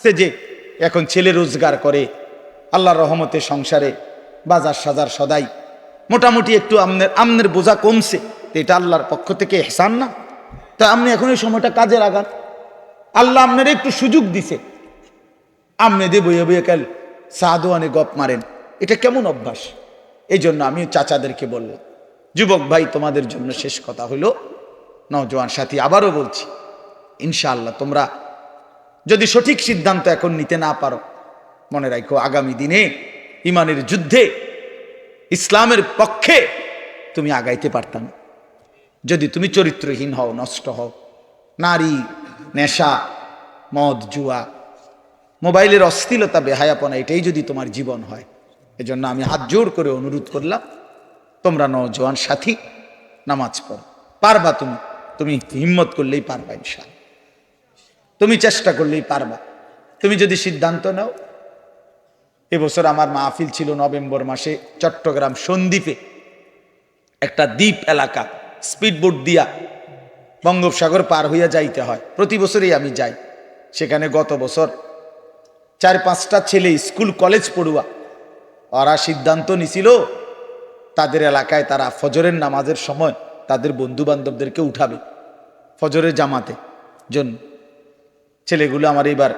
সে যে এখন ছেলে রোজগার করে, আল্লাহর রহমতে সংসারে বাজার সাজার সদাই মোটামুটি একটু আমনের বোঝা কমছে, এটা আল্লাহর পক্ষ থেকে ইহসান না? তো আপনি এখন এই সময়টা কাজে লাগান। আল্লাহ আপনার একটু সুযোগ দিছে, আমনে দিয়ে বইয়ে বইয়ে কাল সাদোয়ানে গপ মারেন, এটা কেমন অভ্যাস? এই জন্য আমি চাচাদেরকে বললাম, যুবক ভাই তোমাদের জন্য শেষ কথা হলো, নওজোয়ান সাথী আবারও বলছি, ইনশাআল্লাহ তোমরা যদি সঠিক সিদ্ধান্ত এখন নিতে না পারো, মনে রাখো আগামী দিনে ইমানের যুদ্ধে ইসলামের পক্ষে তুমি আগাইতে পারতাম। যদি তুমি চরিত্রহীন হও, নষ্ট হও, নারী, নেশা, মদ, জুয়া, মোবাইলের অশ্লীলতা, বেহায়াপনা, এটাই যদি তোমার জীবন হয়, এজন্য আমি হাত জোর করে অনুরোধ করলাম, তোমরা নওজোয়ান সাথী নামাজ পড়ো। পারবা, তুমি হিম্মত করলেই পারবা, ইনশাআল্লাহ তুমি চেষ্টা করলেই পারবা। তুমি যদি সিদ্ধান্ত নাও। এবছর আমার মাহফিল ছিল নভেম্বর মাসে চট্টগ্রাম সন্দ্বীপে, একটা দ্বীপ এলাকা, স্পিডবোট দিয়া বঙ্গোপসাগর পার হইয়া যাইতে হয়, প্রতি বছরই আমি যাই সেখানে। গত বছর 4-5টা ছেলে স্কুল কলেজ পড়ুয়া, ওরা সিদ্ধান্ত নিছিল তাদের এলাকায় তারা ফজরের নামাজের সময় তাদের বন্ধু বান্ধবদেরকে উঠাবে ফজরের জামাতে জন্য। ছেলেগুলো আমার এবার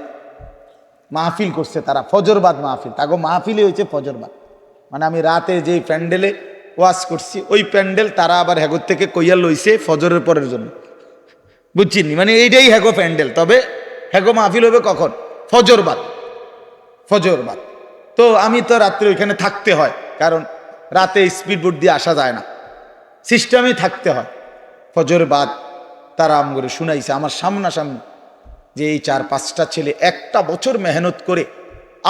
মাহফিল করছে, তারা ফজরবাদ মাহফিল, তাগো মাহফিলই হয়েছে ফজরবাদ, মানে আমি রাতে যেই প্যান্ডেলে ওয়াজ করছি ওই প্যান্ডেল তারা আবার হ্যাগোর থেকে কইয়া লইছে ফজরের পরের জন্য, বুঝছিনি? মানে এইটাই হ্যাগো প্যান্ডেল, তবে হ্যাগো মাহফিল হবে কখন? ফজরবাদ। ফজরবাদ তো আমি তো রাত্রে ওইখানে থাকতে হয়, কারণ রাতে স্পিডবোট দিয়ে আসা যায় না, সিস্টেমে থাকতে হয়। ফজরবাদ তারা আমগরে শুনাইছে আমার সামনাসামনি, যে এই 4-5টা ছেলে একটা বছর মেহনত করে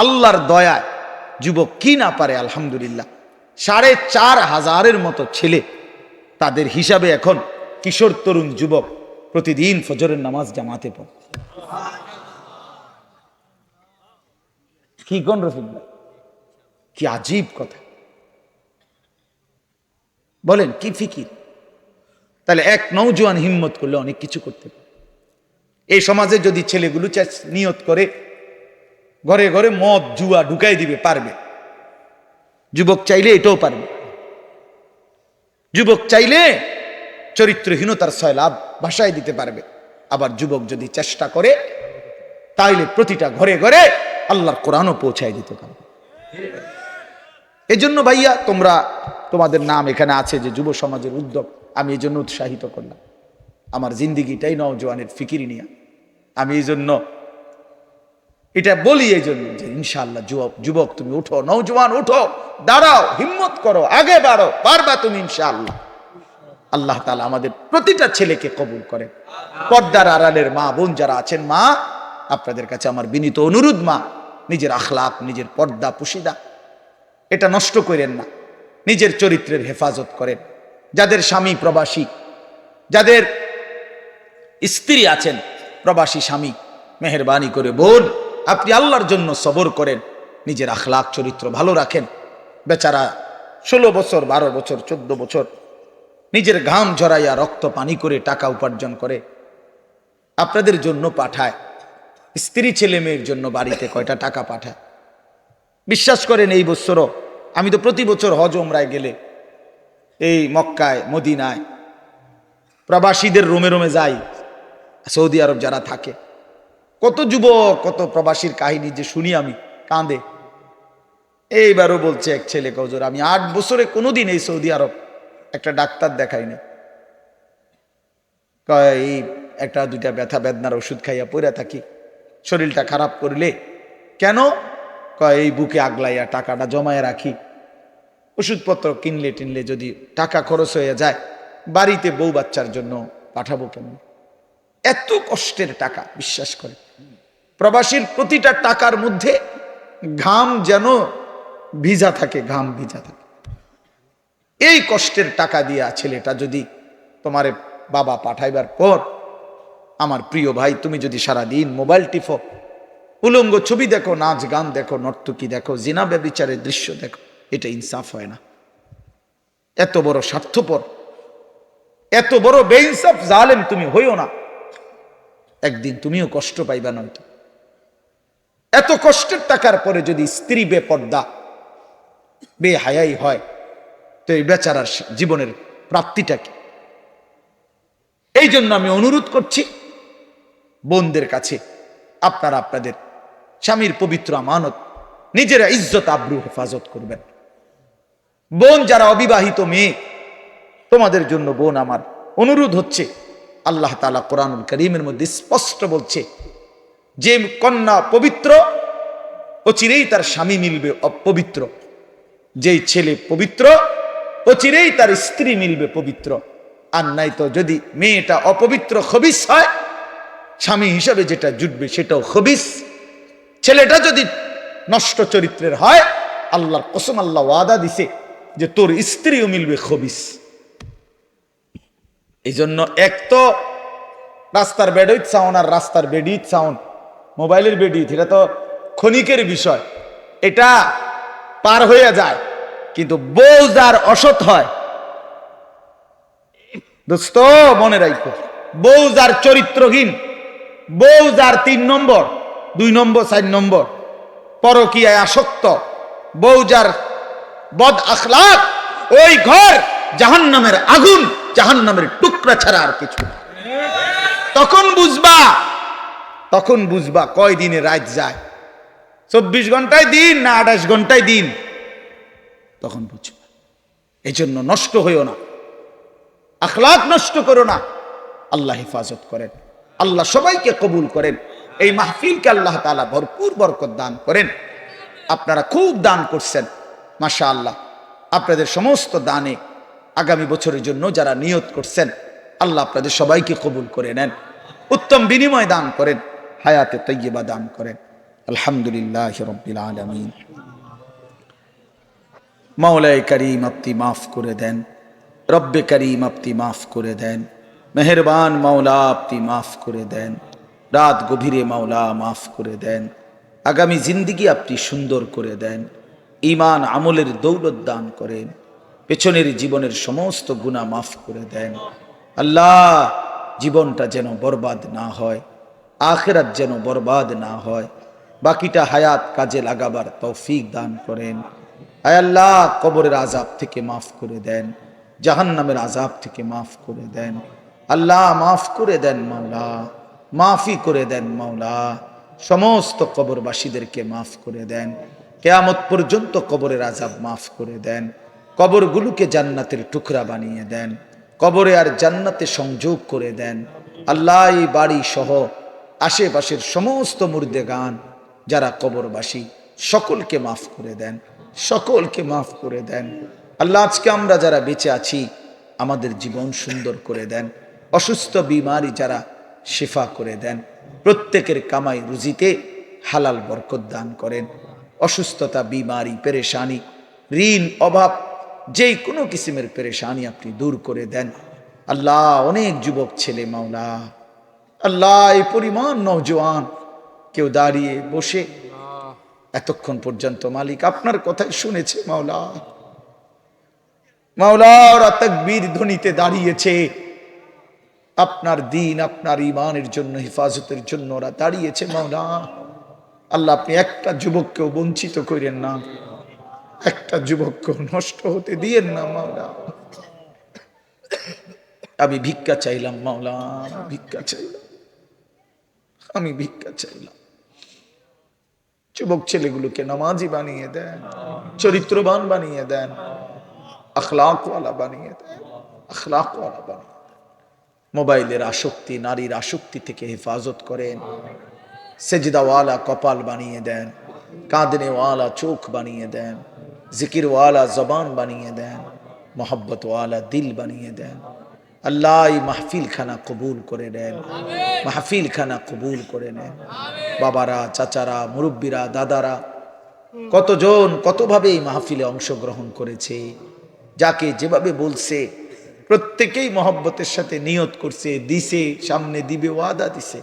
আল্লাহর দয়ায়, যুবক কি না পারে আলহামদুলিল্লাহ, 4,500-এর মতো ছেলে তাদের হিসাবে এখন কিশোর তরুণ যুবক প্রতিদিন ফজরের নামাজ জামাতে পড়ে। কি কোন রফিক ভাই, কি আজীব কথা বলেন, কি ফিকির! তাহলে এক নওজোয়ান হিম্মত করলে অনেক কিছু করতে পারে। এই সমাজে যদি ছেলেগুলো নিয়ত করে ঘরে ঘরে মদ জুয়া ঢুকাই দিবে, পারবে। যুবক চাইলে এটাও পারবে। যুবক চাইলে চরিত্রহীনতার সয়লাভ ভাষায় দিতে পারবে। আবার যুবক যদি চেষ্টা করে তাইলে প্রতিটা ঘরে ঘরে আল্লাহর কোরআনও পৌঁছায় দিতে পারবে। এজন্য ভাইয়া তোমাদের নাম এখানে আছে যে যুব সমাজের উদ্যোগ, আমি এই জন্য উৎসাহিত করলাম। আমার জিন্দিগিটাই নওজোয়ানের ফিকিরি নিয়ে, আমি এই জন্য এটা বলি, এই জন্য যে ইনশাআল্লাহ যুবক তুমি উঠো, নওজোয়ান উঠো, দাঁড়াও, হিম্মত করো, আগে বাড়ো, পারবা তুমি ইনশাআল্লাহ। আল্লাহ তাআলা আমাদের প্রতিটা ছেলেকে কবুল করেন। পর্দার আড়ালের মা বোন যারা আছেন, মা আপনাদের কাছে আমার বিনীত অনুরোধ, মা নিজের আখলাক, নিজের পর্দা পুশিদা এটা নষ্ট করেন না, নিজের চরিত্রের হেফাজত করেন। যাদের স্বামী প্রবাসী, যাদের স্ত্রী আছেন প্রবাসী স্বামী, মেহেরবানি করে বোন আপনি আল্লাহর জন্য সবর করেন, নিজের আখলাক চরিত্র ভালো রাখেন। বেচারা 16 বছর 12 বছর 14 বছর নিজের ঘাম ঝরাইয়া রক্ত পানি করে টাকা উপার্জন করে আপনাদের জন্য পাঠায়, স্ত্রী ছেলে মেয়ের জন্য বাড়িতে কয়টা টাকা পাঠায়। বিশ্বাস করেন এই বছরও আমি তো প্রতি বছর হজ ওমরায় গেলে এই মক্কায় মদিনায় প্রবাসীদের রোমে রোমে যাই, সৌদি আরব যারা থাকে, কত যুবক কত প্রবাসীর কাহিনী যে শুনি আমি কাঁদে। এইবারও বলছে এক ছেলে, কজোর আমি 8 বছরে কোনোদিন এই সৌদি আরব একটা ডাক্তার দেখাইনি, এই 1-2টা ব্যথা বেদনার ওষুধ খাইয়া পড়ে থাকি, শরীরটা খারাপ করলে কেন এই বুকে আগলাইয়া টাকাটা জমায় রাখি, ওষুধপত্র কিনলে টিনলে যদি টাকা খরচ হয়ে যায়, বাড়িতে বউ বাচ্চার জন্য পাঠাবো কেন? এত কষ্টের টাকা, বিশ্বাস করে প্রবাসীর প্রতিটা টাকার মধ্যে ঘাম যেন ভিজা থাকে, ঘাম ভিজা থাকে। এই কষ্টের টাকা দিয়া ছেলেটা যদি তোমার বাবা পাঠাইবার পর, আমার প্রিয় ভাই, তুমি যদি সারাদিন মোবাইল টিপো, উলঙ্গ ছবি দেখো, নাচ গান দেখো, নর্তকী দেখো, জিনা ব্যভিচারের দৃশ্য দেখো, এটা ইনসাফ হয় না। এত বড় স্বার্থপর, এত বড় বেইনসাফ জালেম তুমি হইও না, একদিন তুমিও কষ্ট পাইবা। নয়তো এত কষ্টের টাকার পরে যদি স্ত্রী বেপর্দা বেহায়াই হয়, তো এই বেচারার জীবনের প্রাপ্তিটা কি? এই জন্য আমি অনুরোধ করছি বোনদের কাছে, আপনারা আপনাদের স্বামীর পবিত্র আমানত নিজেরা ইজ্জত আবরু হেফাজত করবেন। বোন যারা অবিবাহিত মেয়ে, তোমাদের জন্য বোন আমার অনুরোধ হচ্ছে, আল্লাহ তাআলা কোরআনুল কারীমের মধ্যে স্পষ্ট বলছে, যে কন্যা পবিত্র অচিরেই তার স্বামী মিলবে অপবিত্র, যেই ছেলে পবিত্র অচিরেই তার স্ত্রী মিলবে পবিত্র। আর নাই তো যদি মেয়েটা অপবিত্র খবিস হয়, স্বামী হিসাবে যেটা জুটবে সেটাও খবিস। ছেলেটা যদি নষ্ট চরিত্রের হয়, আল্লাহর কসম, আল্লাহ ওয়াদা দিছে যে তোর স্ত্রীও মিলবে খবিস। এই জন্য এক তো রাস্তার বেডউইথ সাউন্ড আর রাস্তার বেডিউইথ সাউন্ড, মোবাইলের বেডিউইথ, এটা তো ক্ষণিকের বিষয়, এটা পার হয়ে যায়। কিন্তু বউ যার অসৎ হয়, দোস্ত মনে রাখো, বউ যার চরিত্রহীন, বউ যার 3 নম্বর 2 নম্বর 4 নম্বর পরকীয়ায় আসক্ত, বউ যার বদ আখলাক, ওই ঘর জাহান্নামের আগুন, জাহান্নামের টুকরা ছাড়া আর কিছু না। তখন বুঝবা কয় দিনে রাত যায়, 24 ঘন্টায় দিন না 28 ঘন্টায় দিন, তখন বুঝবা। এই জন্য নষ্ট হইও না, আখলাক নষ্ট করো না। আল্লাহ হেফাজত করেন, আল্লাহ সবাইকে কবুল করেন। এই মাহফিলকে আল্লাহ তাআলা ভরপুর বরকত দান করেন। আপনারা খুব দান করছেন, মাশাআল্লাহ। আপনাদের সমস্ত দানে আগামী বছরের জন্য যারা নিয়ত করছেন, আল্লাহ আপনাদের সবাইকে কবুল করে নেন, উত্তম বিনিময় দান করেন, হায়াতে তৈয়বা দান করেন। আলহামদুলিল্লাহ রাব্বিল আলামিন। মাওলায়ে কারীম আপনি মাফ করে দেন, রব্বে কারীম আপনি মাফ করে দেন, মেহেরবান মাওলা আপনি মাফ করে দেন, রাত গভীরে মাওলা মাফ করে দেন, আগামী জিন্দিগি আপনি সুন্দর করে দেন, ঈমান আমলের দৌলত দান করেন, পেছনের জীবনের সমস্ত গুনাহ মাফ করে দেন। আল্লাহ জীবনটা যেন বরবাদ না হয়, আখিরাত যেন বরবাদ না হয়, বাকিটা হায়াত কাজে লাগাবার তৌফিক দান করেন। আয় আল্লাহ কবরের আযাব থেকে মাফ করে দেন, জাহান্নামের আযাব থেকে মাফ করে দেন। আল্লাহ মাফ করে দেন মাওলা, মাফি করে দেন মাওলা, সমস্ত কবরবাসীদেরকে মাফ করে দেন। কিয়ামত পর্যন্ত কবরের আযাব মাফ করে দেন, কবরগুলোকে জান্নাতের টুকরা বানিয়ে দেন, কবরে আর জান্নাতে সংযোগ করে দেন। আল্লাহ এই বাড়ি সহ আশেপাশের সমস্ত মুর্দেগান যারা কবরবাসী, সকলকে মাফ করে দেন, সকলকে মাফ করে দেন। আল্লাহ আজকে আমরা যারা বেঁচে আছি, আমাদের জীবন সুন্দর করে দেন, অসুস্থ বিমারি যারা শিফা করে দেন, প্রত্যেকের কামাই রুজিতে হালাল বরকত দান করেন। অসুস্থতা, বিমারি, পেরেশানি, ঋণ, অভাব, যেই কোনো কিসিমের পেরেশানি আপনি দূর করে দেন। আল্লাহ অনেক যুবক ছেলে মাওলা, আল্লাহ এই পরিমাণ নওজোয়ান, কেউ দাঁড়িয়ে বসে এতক্ষণ পর্যন্ত মালিক আপনার কথাই শুনেছে মাওলা, মাওলা ওরা তাকবীর ধ্বনিতে দাঁড়িয়েছে, আপনার দ্বীন, আপনার ঈমানের জন্য, হেফাজতের জন্য ওরা দাঁড়িয়েছে মাওলা। আল্লাহ আপনি একটা যুবককেও বঞ্চিত করেন না, একটা যুবককেও নষ্ট হতে দিয়েন না মাওলা। আমি ভিক্ষা চাইলাম মাওলা, ভিক্ষা চাইলাম, আমি ভিক্ষা চাইলাম। যুবক ছেলেগুলোকে নামাজি বানিয়ে দেন, চরিত্রবান বানিয়ে দেন, আখলাকওয়ালা বানিয়ে দেন, আখলাকওয়ালা বানিয়ে দেন। মোবাইলের আসক্তি, নারীর আসক্তি থেকে হেফাজত করেন, সেজদাওয়ালা কপাল বানিয়ে দেন, কাঁদনেওয়ালা চোখ বানিয়ে দেন, জিকিরওয়ালা জবান বানিয়ে দেন, মোহব্বতওয়ালা দিল বানিয়ে দেন। আল্লাহ এই মাহফিল খানা কবুল করে নেন, মাহফিল খানা কবুল করে নেন। বাবারা, চাচারা, মুরব্বীরা, দাদারা, কতজন কতভাবে এই মাহফিলে অংশগ্রহণ করেছে, যাকে যেভাবে বলছে প্রত্যেকেই মহব্বতের সাথে নিয়ত করছে, দিছে, সামনে দিবে, ওয়াদা দিছে।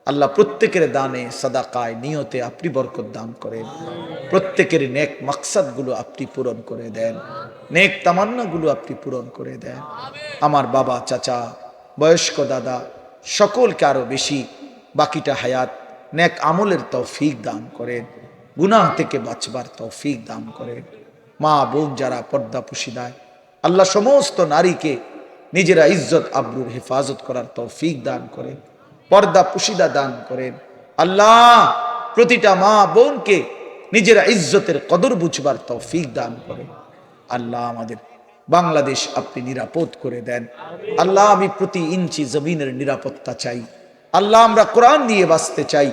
আল্লাহ প্রত্যেকের দানে, সাদাকায়, নিয়তে আপনি বরকত দান করেন, প্রত্যেকের নেক মাকসাদগুলো আপনি পূরণ করে দেন, নেক তামান্নাগুলো আপনি পূরণ করে দেন। আমার বাবা, চাচা, বয়স্ক দাদা সকলকে আরো বেশি বাকিটা হায়াত নেক আমলের তৌফিক দান করেন, গুনাহ থেকে বাঁচবার তৌফিক দান করেন। মা বোন যারা পর্দা পুশিদায়, আল্লাহ সমস্ত নারীকে নিজেরা ইজ্জত আবরুর হেফাজত করার তৌফিক দান করেন, পর্দা পুশিদা দান করেন। আল্লাহ প্রতিটা মা বোনকে নিজেরা ইজ্জতের কদর বুঝবার তৌফিক দান করেন। আল্লাহ আমাদের বাংলাদেশ আপনি নিরাপদ করে দেন। আল্লাহ আমি প্রতি ইঞ্চি জমিনের নিরাপত্তা চাই। আল্লাহ আমরা কোরআন দিয়ে বাঁচতে চাই,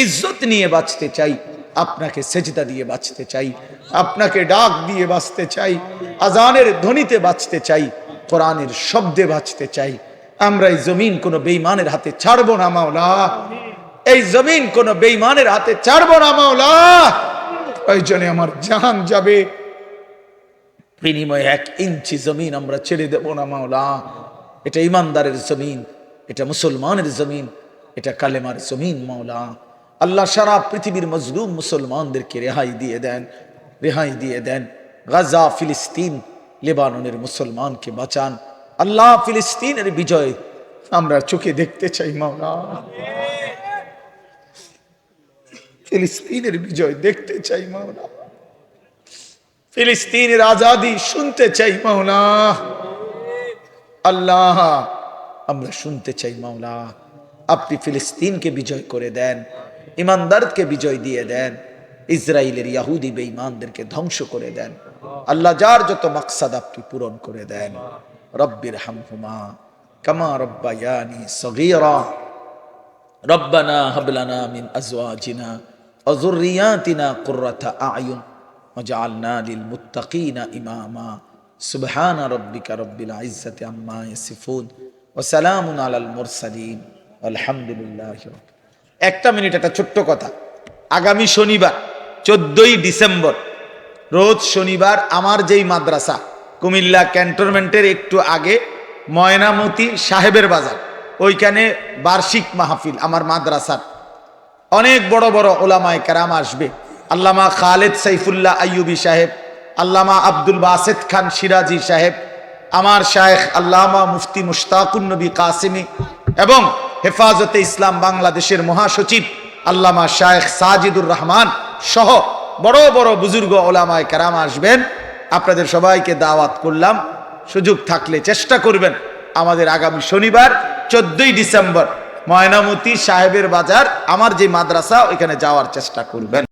ইজ্জত নিয়ে বাঁচতে চাই, আপনাকে সেজদা দিয়ে বাঁচতে চাই, আপনাকে ডাক দিয়ে বাঁচতে চাই, আজানের ধ্বনিতে বাঁচতে চাই, কোরআনের শব্দে বাঁচতে চাই। আমরা এই জমিন কোনো বেঈমানের হাতে ছাড়বো না মাওলা, এই জমিন কোনো বেঈমানের হাতে ছাড়বো না মাওলা। প্রয়োজনে আমার জান যাবে, বিনিময়ে 1 ইঞ্চি জমিন আমরা ছেড়ে দেব না মাওলা। এটা ইমানদারের জমিন, এটা মুসলমানের জমিন, এটা কালেমার জমিন মাওলা। আল্লাহ সারা পৃথিবীর মজলুম মুসলমানদেরকে রেহাই দিয়ে দেন, রেহাই দিয়ে দেন। গাজা, ফিলিস্তিন, লেবাননের মুসলমানকে বাঁচান। আল্লাহ ফিলিস্তিনের বিজয় আমরা চোখে দেখতে চাই মাওলা, ফিলিস্তিনের বিজয় দেখতে চাই মাওলা, ফিলিস্তিনের আজাদি শুনতে চাই মাওলা। আল্লাহ আমরা শুনতে চাই মাওলা, আপনি ফিলিস্তিনকে বিজয় করে দেন, ইমানদারকে বিজয় দিয়ে দেন, ইসরায়েলের ইহুদি বেঈমানদেরকে ধ্বংস করে দেন। আল্লাহ যার যত মাকসাদ আপনি পূরণ করে দেন। রব্বির হামহুমা কামা রব্বায়ানি সগীরা রব্বানা হাব লানা মিন আজওয়াজিনা ওয়া যুররিয়াতিনা কুররাতা আ'য়ুন ওয়াজআলনা লিল মুত্তাকিনা ইমামা। সুবহানা রাব্বিকা রাব্বিল ইজ্জাতি আম্মা ইয়াসিফুন ওয়া সালামুন আলাল মুরসালিন আলহামদুলিল্লাহি। একটা মিনিট, একটা ছোট্ট কথা। আগামী শনিবার 14ই ডিসেম্বর রোজ শনিবার আমার যেই মাদ্রাসা কুমিল্লা ক্যান্টনমেন্টের একটু আগে ময়নামতি সাহেবের বাজার, ওইখানে বার্ষিক মাহফিল আমার মাদ্রাসার। অনেক বড় বড় ওলামায়ে কেরাম আসবে। আল্লামা খালেদ সাইফুল্লাহ আইয়ুবী সাহেব, আল্লামা আব্দুল বাসেত খান সিরাজি সাহেব, আমার শায়েখ আল্লামা মুফতি মুশতাকুন নবী কাসিমি এবং হেফাজতে ইসলাম বাংলাদেশের মহাসচিব আল্লামা শায়েখ সাজিদুর রহমান সহ বড় বড় বুজুর্গ ওলামায়ে কেরাম আসবেন। আপনাদের সবাইকে দাওয়াত করলাম, সুযোগ থাকলে চেষ্টা করবেন আমাদের আগামী শনিবার 14ই ডিসেম্বর ময়নামতি সাহেবের বাজার আমার যে মাদ্রাসা ওইখানে যাওয়ার চেষ্টা করবেন।